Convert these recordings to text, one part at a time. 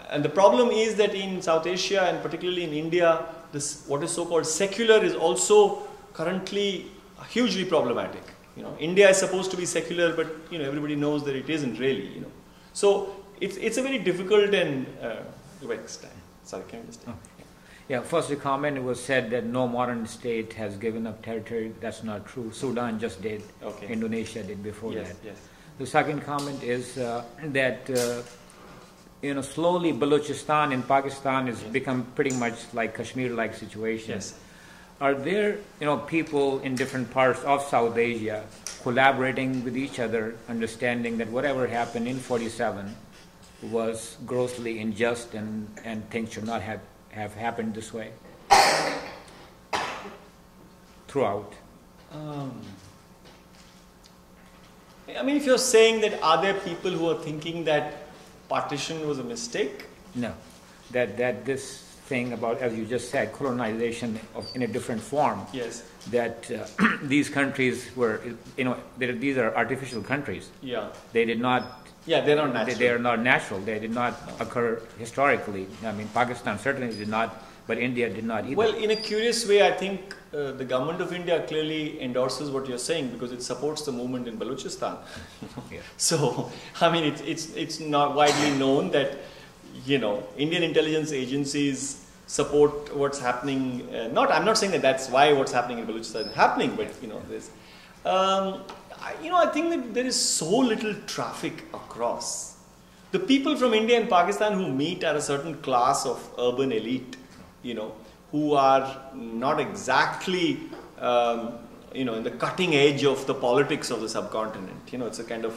And the problem is that in South Asia and particularly in India, this what is so-called secular is also currently hugely problematic. You know, India is supposed to be secular, but you know everybody knows that it isn't really. You know, so it's a very difficult and vexed time. Sorry, can you just? Yeah, first the comment was said that no modern state has given up territory. That's not true. Sudan just did. Okay. Indonesia did before that. Yes. The second comment is that you know, slowly Balochistan in Pakistan has become pretty much like Kashmir-like situation. Yes. Are there, you know, people in different parts of South Asia collaborating with each other, understanding that whatever happened in 47 was grossly unjust and things should not have happened this way throughout? I mean, if you're saying that are there people who are thinking that partition was a mistake? No, that this thing about, as you just said, colonization in a different form. Yes. That these countries were, you know, these are artificial countries. Yeah. They did not. Yeah, they're not natural. They are not natural. They did not occur historically. I mean, Pakistan certainly did not, but India did not either. Well, in a curious way, I think the government of India clearly endorses what you're saying because it supports the movement in Balochistan. Yeah. So, I mean, it's not widely known that, you know, Indian intelligence agencies support what's happening. I'm not saying that that's why what's happening in Balochistan is happening, but you know, there's. I think that there is so little traffic across. The people from India and Pakistan who meet are a certain class of urban elite, you know, who are not exactly, you know, in the cutting edge of the politics of the subcontinent. You know, it's a kind of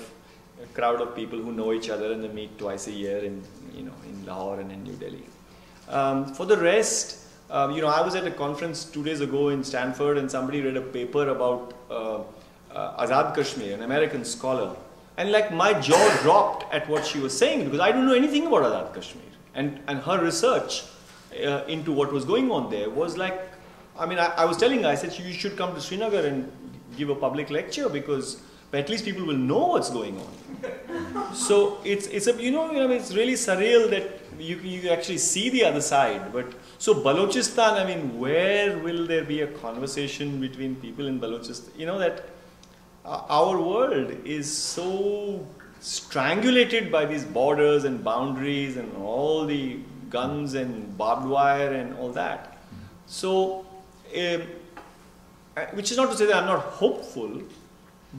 a crowd of people who know each other and they meet twice a year in, you know, in Lahore and in New Delhi. For the rest, you know, I was at a conference 2 days ago in Stanford and somebody read a paper about Azad Kashmir, an American scholar. And like my jaw dropped at what she was saying because I don't know anything about Azad Kashmir. And her research into what was going on there was like, I mean, I was telling her, I said, you should come to Srinagar and give a public lecture because at least people will know what's going on. So it's a, you know, it's really surreal that you actually see the other side. But so Balochistan, I mean, where will there be a conversation between people in Balochistan? You know that our world is so strangulated by these borders and boundaries and all the guns and barbed wire and all that. So, which is not to say that I'm not hopeful,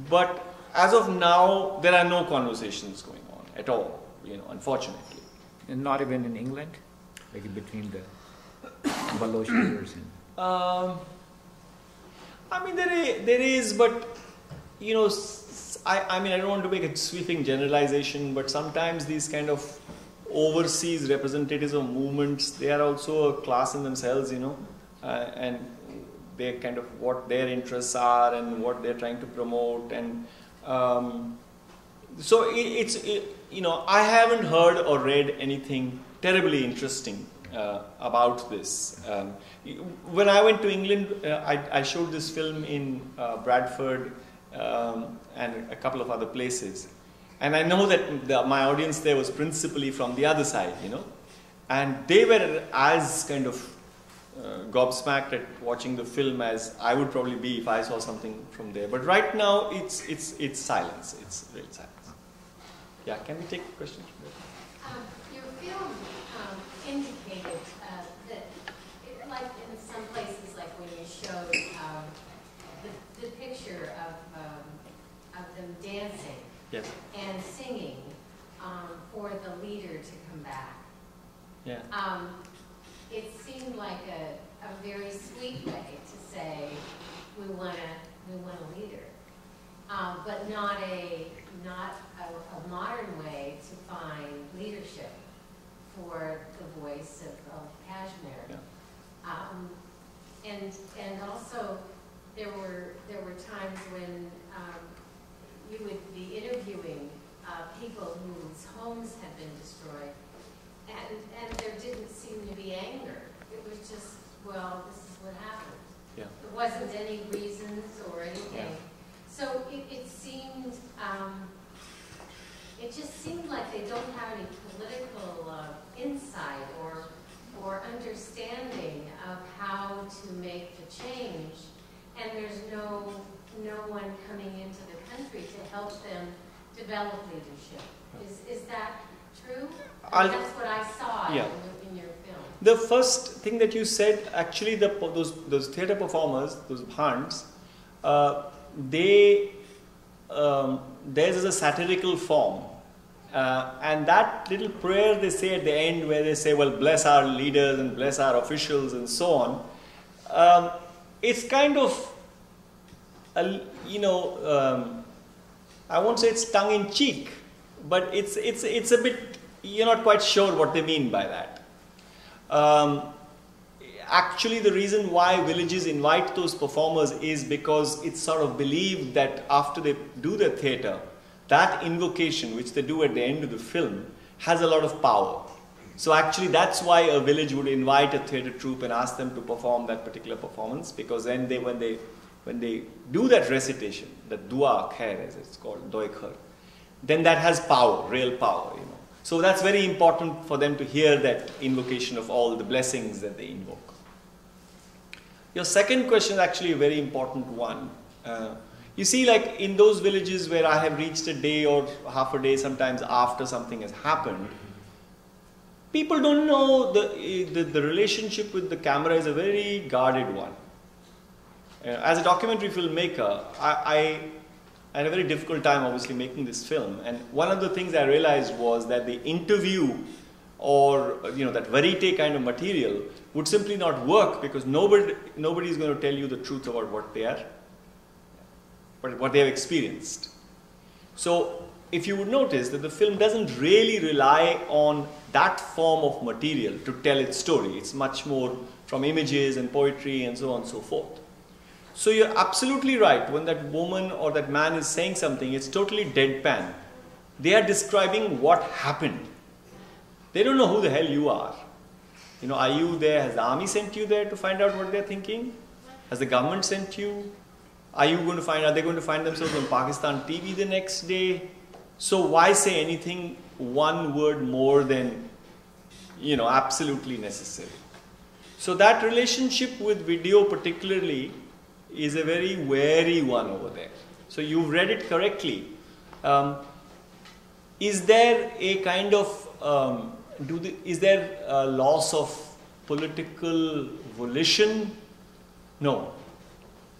but as of now, there are no conversations going on at all, you know, unfortunately. And not even in England, like between the Baloch leaders and. I mean, there is, but you know, I mean, I don't want to make a sweeping generalization, but sometimes these kind of overseas representatives of movements, they are also a class in themselves, you know, and they kind of what their interests are and what they're trying to promote, and so you know, I haven't heard or read anything terribly interesting about this. When I went to England, I showed this film in Bradford and a couple of other places. And I know that my audience there was principally from the other side, you know. And they were as kind of gobsmacked at watching the film as I would probably be if I saw something from there. But right now, it's silence. It's real silence. Yeah, can we take questions from there? Your film indicated that, like in some places, like when you showed the picture of them dancing. Yes. And singing for the leader to come back. Yeah. It seemed like a very sweet way to say we want a leader, but not a modern way to find leadership for the voice of Kashmir. Yeah. And also there were times when you would be interviewing people whose homes had been destroyed, and there didn't seem to be anger. It was just, well, this is what happened. Yeah. There wasn't any reasons or anything. Yeah. So it seemed, it just seemed like they don't have any political insight help them develop leadership. Is that true? That's what I saw in your film. The first thing that you said, actually, those theatre performers, those bhands, theirs is a satirical form. And that little prayer they say at the end, where they say, well, bless our leaders and bless our officials and so on, it's kind of, I won't say it's tongue-in-cheek, but it's a bit, you're not quite sure what they mean by that. Actually, the reason why villages invite those performers is because it's sort of believed that after they do their theatre, that invocation, which they do at the end of the film, has a lot of power. So actually, that's why a village would invite a theatre troupe and ask them to perform that particular performance, because then when they do that recitation, that dua khair as it's called, doi khar, then that has power, real power, So that's very important for them to hear that invocation of all the blessings that they invoke. Your second question is actually a very important one. You see, like in those villages where I have reached a day or half a day sometimes after something has happened, people don't know the relationship with the camera is a very guarded one. As a documentary filmmaker, I had a very difficult time obviously making this film, and one of the things I realized was that the interview or that verite kind of material would simply not work, because nobody is going to tell you the truth about what they have experienced. So if you would notice that the film doesn't really rely on that form of material to tell its story. It's much more from images and poetry and so on and so forth. So you're absolutely right. When that woman or that man is saying something, it's totally deadpan. They are describing what happened. They don't know who the hell you are. Are you there? Has the army sent you there to find out what they're thinking? Has the government sent you? Are they going to find themselves on Pakistan TV the next day? So why say anything one word more than, absolutely necessary? So that relationship with video particularly is a very wary one over there. So you've read it correctly. Is there a kind of, is there a loss of political volition? No.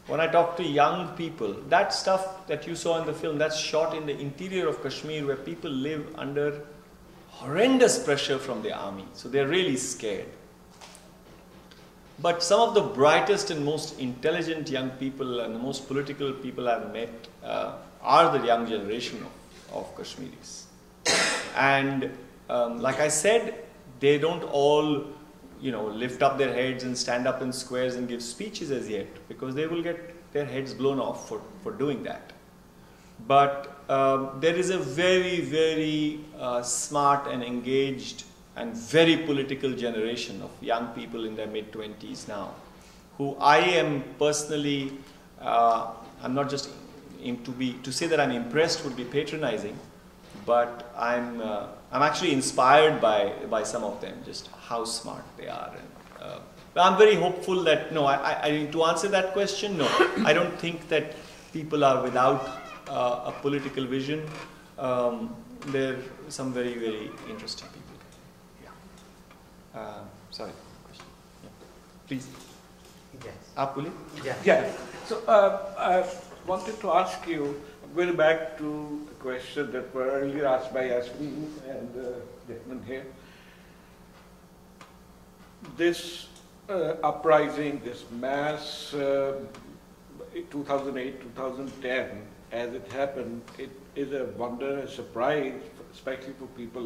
When I talk to young people, that stuff that you saw in the film, that's shot in the interior of Kashmir, where people live under horrendous pressure from the army. So they're really scared. But some of the brightest and most intelligent young people and the most political people I've met are the young generation of Kashmiris. And like I said, they don't all lift up their heads and stand up in squares and give speeches as yet, because they will get their heads blown off for doing that. But there is a very, very smart and engaged and very political generation of young people in their mid-20s now, who I am personally, I'm not just to say that I'm impressed would be patronizing, but I'm actually inspired by some of them, just how smart they are. And I'm very hopeful that, to answer that question, no, I don't think that people are without a political vision. There are some very, very interesting people. Yeah. Sorry. Question. Yeah. Please. Yes. Aap boliye? Yeah. So I wanted to ask you, going back to the question that were earlier asked by Yasmin and the gentleman here. This uprising, this mass 2008, 2010, as it happened, it is a wonder, a surprise, especially for people